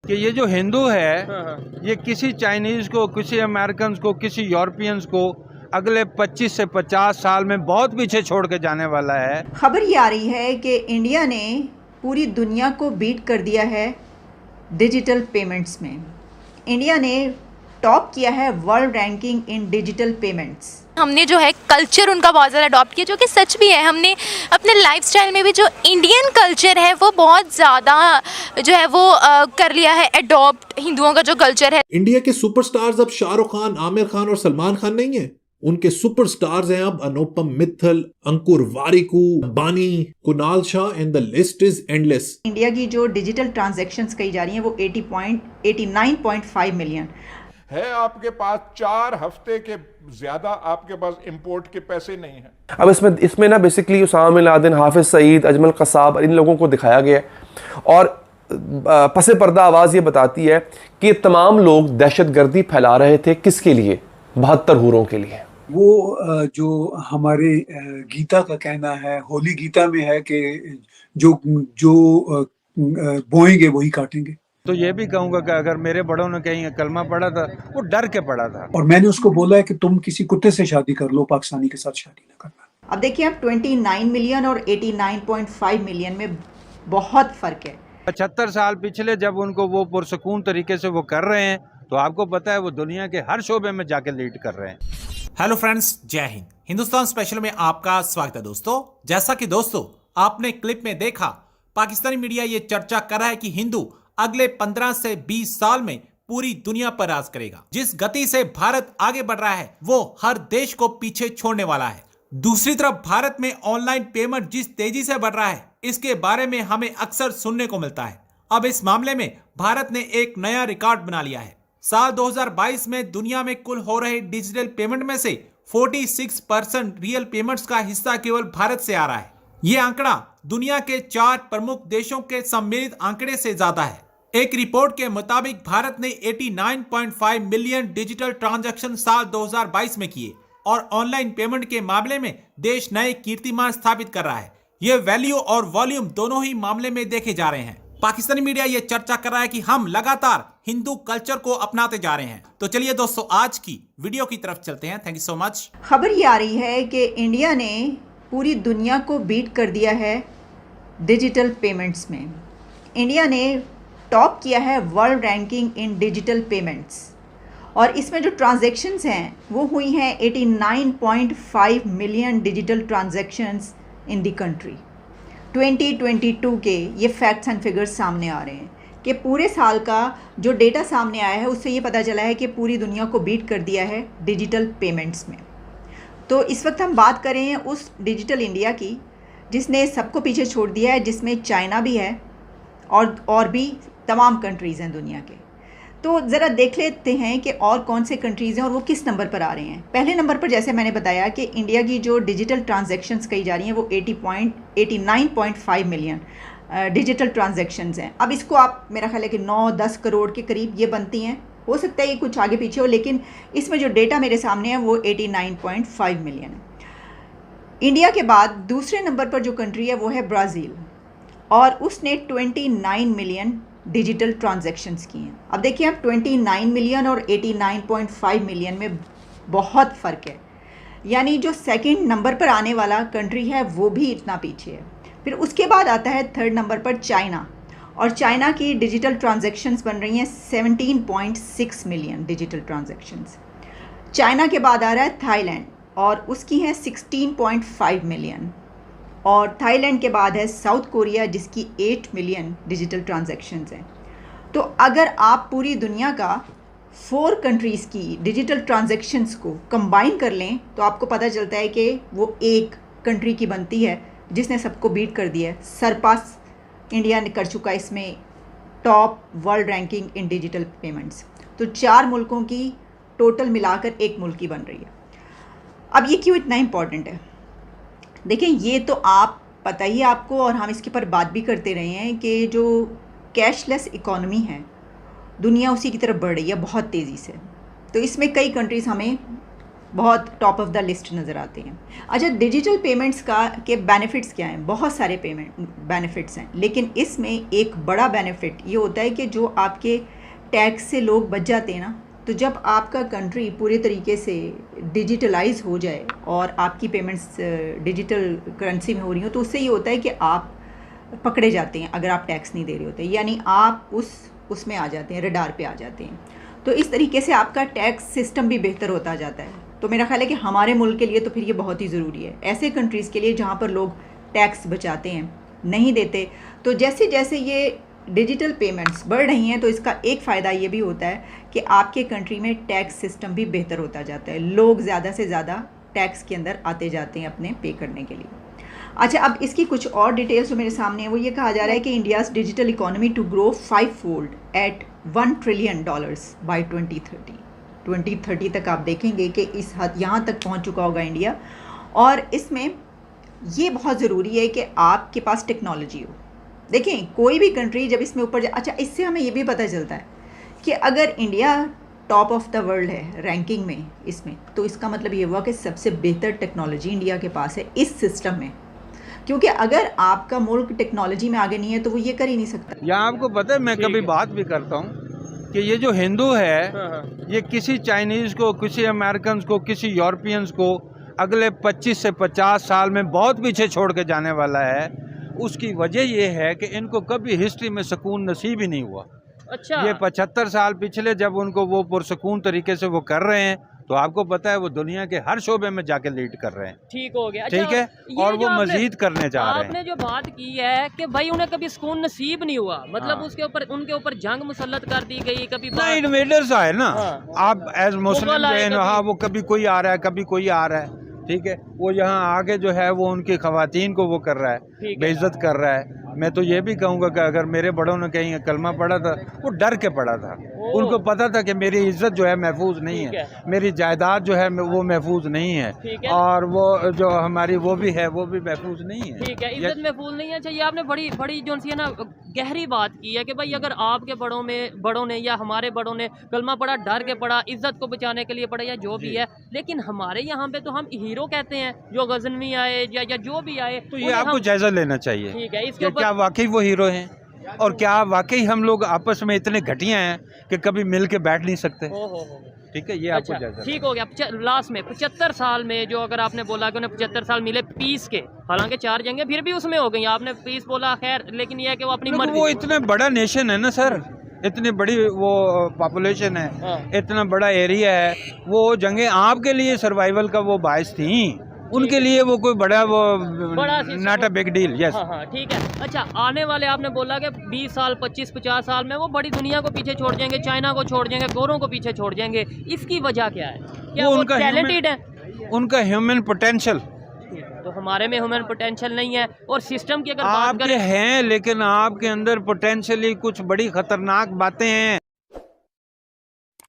कि ये जो हिंदू है ये किसी चाइनीज को, किसी अमेरिकन को, किसी यूरोपियंस को अगले 25 से 50 साल में बहुत पीछे छोड़ के जाने वाला है। खबर ये आ रही है कि इंडिया ने पूरी दुनिया को बीट कर दिया है डिजिटल पेमेंट्स में। इंडिया ने टॉप किया है वर्ल्ड रैंकिंग इन डिजिटल पेमेंट्स। हमने जो है कल्चर उनका बहुत ज़्यादा अडॉप्ट किया, जो कि सच भी है। हमने अपने लाइफस्टाइल में भी जो इंडियन कल्चर है वो बहुत ज़्यादा जो है वो कर लिया है अडॉप्ट, हिंदुओं का जो कल्चर है। इंडिया के सुपरस्टार्स अब शाहरुख खान, आमिर खान और सलमान खान नहीं है, उनके सुपरस्टार्स हैं अब Anupam Mittal, Ankur Warikoo, Ambani, Kunal Shah and the list is endless. India की जो डिजिटल ट्रांजैक्शंस कही जा रही हैं वो 89.5 मिलियन है। आपके पास 4 हफ्ते के ज्यादा आपके पास इंपोर्ट के पैसे नहीं हैं। अब इसमें ना basically Usama bin Laden, Hafiz Saeed, Ajmal Kasab, इन लोगों को दिखाया गया है और पसे पर्दा आवाज़ ये बताती है कि ये तमाम लोग दहशतगर्दी फैला रहे थे किसके लिए? 72 हूरों के लिए। वो जो हमारे गीता का कहना है, होली गीता में है कि जो बोएंगे वही काटेंगे। तो ये भी कहूंगा कि अगर मेरे बड़ों ने कहीं कलमा पढ़ा था वो डर के पढ़ा था, और मैंने उसको बोला है कि तुम किसी कुत्ते से शादी कर लो, पाकिस्तानी के साथ शादी ना करना। अब देखिए, आप 29 मिलियन और 89.5 मिलियन में बहुत फर्क है। 75 साल पिछले जब उनको वो पुरसकून तरीके से वो कर रहे हैं तो आपको पता है वो दुनिया के हर शोबे में जाके लीड कर रहे हैं। हेलो फ्रेंड्स, जय हिंद। हिंदुस्तान स्पेशल में आपका स्वागत है दोस्तों। जैसा कि दोस्तों आपने क्लिप में देखा, पाकिस्तानी मीडिया ये चर्चा कर रहा है कि हिंदू अगले 15 से 20 साल में पूरी दुनिया पर राज करेगा। जिस गति से भारत आगे बढ़ रहा है वो हर देश को पीछे छोड़ने वाला है। दूसरी तरफ भारत में ऑनलाइन पेमेंट जिस तेजी से बढ़ रहा है इसके बारे में हमें अक्सर सुनने को मिलता है। अब इस मामले में भारत ने एक नया रिकॉर्ड बना लिया है। साल 2022 में दुनिया में कुल हो रहे डिजिटल पेमेंट में से 46% रियल पेमेंट्स का हिस्सा केवल भारत से आ रहा है। ये आंकड़ा दुनिया के 4 प्रमुख देशों के सम्मिलित आंकड़े से ज्यादा है। एक रिपोर्ट के मुताबिक भारत ने 89.5 मिलियन डिजिटल ट्रांजैक्शन साल 2022 में किए और ऑनलाइन पेमेंट के मामले में देश नए कीर्तिमान स्थापित कर रहा है। ये वैल्यू और वॉल्यूम दोनों ही मामले में देखे जा रहे हैं। पाकिस्तानी मीडिया ये चर्चा कर रहा है कि हम लगातार हिंदू कल्चर को अपनाते जा रहे हैं। तो चलिए दोस्तों आज की वीडियो की तरफ चलते हैं। Thank you so much. खबर ये आ रही है कि इंडिया ने पूरी दुनिया को बीट कर दिया है डिजिटल पेमेंट्स में। इंडिया ने टॉप किया है वर्ल्ड रैंकिंग इन डिजिटल पेमेंट्स और इसमें जो ट्रांजैक्शंस हैं वो हुई हैं 89.5 million digital transactions in the country. 2022 के ये फैक्ट्स एंड फिगर्स सामने आ रहे हैं कि पूरे साल का जो डेटा सामने आया है उससे ये पता चला है कि पूरी दुनिया को बीट कर दिया है डिजिटल पेमेंट्स में। तो इस वक्त हम बात कर रहे हैं उस डिजिटल इंडिया की जिसने सबको पीछे छोड़ दिया है, जिसमें चाइना भी है और भी तमाम कंट्रीज़ हैं दुनिया के। तो ज़रा देख लेते हैं कि और कौन से कंट्रीज़ हैं और वो किस नंबर पर आ रहे हैं। पहले नंबर पर जैसे मैंने बताया कि इंडिया की जो डिजिटल ट्रांजैक्शंस कही जा रही हैं वो 89.5 मिलियन डिजिटल ट्रांजैक्शंस हैं। अब इसको आप मेरा ख्याल है कि 9-10 करोड़ के करीब ये बनती हैं। हो सकता है ये कुछ आगे पीछे हो, लेकिन इसमें जो डेटा मेरे सामने है वो 89.5 मिलियन है। इंडिया के बाद दूसरे नंबर पर जो कंट्री है वो है ब्राज़ील और उसने 29 मिलियन डिजिटल ट्रांजैक्शंस की हैं। अब देखिए, आप 29 मिलियन और 89.5 मिलियन में बहुत फ़र्क है। यानी जो सेकंड नंबर पर आने वाला कंट्री है वो भी इतना पीछे है। फिर उसके बाद आता है थर्ड नंबर पर चाइना और चाइना की डिजिटल ट्रांजैक्शंस बन रही हैं 17.6 मिलियन डिजिटल ट्रांजैक्शंस। चाइना के बाद आ रहा है थाईलैंड और उसकी है 16.5 मिलियन और थाईलैंड के बाद है साउथ कोरिया जिसकी 8 मिलियन डिजिटल ट्रांजैक्शंस हैं। तो अगर आप पूरी दुनिया का 4 कंट्रीज़ की डिजिटल ट्रांजैक्शंस को कंबाइन कर लें तो आपको पता चलता है कि वो एक कंट्री की बनती है जिसने सबको बीट कर दिया है। सरपास इंडिया ने कर चुका है इसमें टॉप वर्ल्ड रैंकिंग इन डिजिटल पेमेंट्स। तो 4 मुल्कों की टोटल मिलाकर एक मुल्क की बन रही है। अब ये क्यों इतना इम्पॉर्टेंट है? देखिए, ये तो आप पता ही आपको और हम इसके ऊपर बात भी करते रहे हैं कि जो कैशलेस इकॉनमी है दुनिया उसी की तरफ बढ़ रही है बहुत तेज़ी से। तो इसमें कई कंट्रीज़ हमें बहुत टॉप ऑफ द लिस्ट नज़र आते हैं। अच्छा, डिजिटल पेमेंट्स के बेनिफिट्स क्या हैं? बहुत सारे बेनिफिट्स हैं, लेकिन इसमें एक बड़ा बेनिफिट ये होता है कि जो आपके टैक्स से लोग बच जाते हैं ना, तो जब आपका कंट्री पूरे तरीके से डिजिटलाइज हो जाए और आपकी पेमेंट्स डिजिटल करेंसी में हो रही हो, तो उससे ये होता है कि आप पकड़े जाते हैं अगर आप टैक्स नहीं दे रहे होते, यानी आप उसमें आ जाते हैं, रडार पे आ जाते हैं। तो इस तरीके से आपका टैक्स सिस्टम भी बेहतर होता जाता है। तो मेरा ख्याल है कि हमारे मुल्क के लिए तो फिर ये बहुत ही ज़रूरी है, ऐसे कंट्रीज़ के लिए जहाँ पर लोग टैक्स बचाते हैं, नहीं देते। तो जैसे जैसे ये डिजिटल पेमेंट्स बढ़ रही हैं, तो इसका एक फ़ायदा ये भी होता है कि आपके कंट्री में टैक्स सिस्टम भी बेहतर होता जाता है, लोग ज़्यादा से ज़्यादा टैक्स के अंदर आते जाते हैं अपने पे करने के लिए। अच्छा, अब इसकी कुछ और डिटेल्स जो मेरे सामने है, वो ये कहा जा रहा है कि India's digital economy to grow 5-fold at $1 trillion by 2030 तक आप देखेंगे कि इस हद यहाँ तक पहुँच चुका होगा इंडिया। और इसमें ये बहुत ज़रूरी है कि आपके पास टेक्नोलॉजी हो। देखें, कोई भी कंट्री जब इसमें ऊपर अच्छा, इससे हमें ये भी पता चलता है कि अगर India top of the world है रैंकिंग में इसमें, तो इसका मतलब ये हुआ कि सबसे बेहतर टेक्नोलॉजी इंडिया के पास है इस सिस्टम में, क्योंकि अगर आपका मुल्क टेक्नोलॉजी में आगे नहीं है तो वो ये कर ही नहीं सकता। यहाँ आपको पता है, मैं कभी बात भी करता हूँ कि ये जो हिंदू है, ये किसी चाइनीज़ को, किसी अमेरिकन को, किसी यूरोपियंस को अगले 25 से 50 साल में बहुत पीछे छोड़ के जाने वाला है। उसकी वजह ये है कि इनको कभी हिस्ट्री में सुकून नसीब ही नहीं हुआ। अच्छा, ये 75 साल पिछले जब उनको वो पुरसकून तरीके से वो कर रहे हैं, तो आपको पता है वो दुनिया के हर शोबे में जाके लीड कर रहे हैं। ठीक हो गया। ठीक है, और वो मजीद करने जा रहे हैं। आपने जो बात की है कि भाई उन्हें कभी सुकून नसीब नहीं हुआ, मतलब उसके ऊपर उनके ऊपर जंग मुसल्लत कर दी गई, कभी इन्वेडर्स आए ना। आप एज मुस्लिम हाँ, वो कभी कोई आ रहा है, कभी कोई आ रहा है, ठीक है, वो यहाँ आके जो है वो उनकी खवातीन को वो कर रहा है, बेइज्जत कर रहा है। मैं तो ये भी कहूँगा कि अगर मेरे बड़ों ने कहीं कलमा पढ़ा था, वो डर के पढ़ा था, उनको पता था कि मेरी इज्जत जो है महफूज नहीं है, मेरी जायदाद जो है वो महफूज नहीं है, और वो जो हमारी वो भी है वो भी महफूज नहीं है। ठीक है, इज्जत महफूज नहीं है। अच्छा, ये आपने बड़ी बड़ी जो सी है ना गहरी बात की है कि भाई अगर आपके बड़ों ने या हमारे बड़ों ने कलमा पढ़ा, डर के पढ़ा, इज्जत को बचाने के लिए पढ़ा या जो भी है, लेकिन हमारे यहाँ पे तो हम हीरो कहते हैं जो गजनवी आए या जो भी आए, तो ये आपको जायजा लेना चाहिए। ठीक है, इसके क्या वाकई वो हीरो हैं, और क्या वाकई हम लोग आपस में इतने घटिया हैं कि कभी मिल के बैठ नहीं सकते। ठीक है, ये आपको जायजा। ठीक हो गया। लास्ट में 75 साल में जो अगर आपने बोला कि उन्हें 75 साल मिले पीस के, हालांकि 4 जंगें फिर भी उसमें हो गई, आपने पीस बोला, खैर, लेकिन ये है कि वो अपनी मर्जी, वो इतना बड़ा नेशन है ना सर, इतनी बड़ी वो पॉपुलेशन है, इतना बड़ा एरिया है, वो जंगें आपके लिए सर्वाइवल का वो बायस थी, उनके लिए वो कोई बड़ा not a big deal. Yes, हाँ, ठीक है। अच्छा, आने वाले आपने बोला कि 20 साल 25-50 साल में वो बड़ी दुनिया को पीछे छोड़ जाएंगे, चाइना को छोड़ जाएंगे, गोरों को पीछे छोड़ जाएंगे, इसकी वजह क्या है? क्या वो टैलेंटेड है? उनका ह्यूमन पोटेंशियल, तो हमारे में ह्यूमन पोटेंशियल नहीं है। और सिस्टम की अगर बात करें, हैं, लेकिन आपके अंदर पोटेंशियली कुछ बड़ी खतरनाक बातें हैं।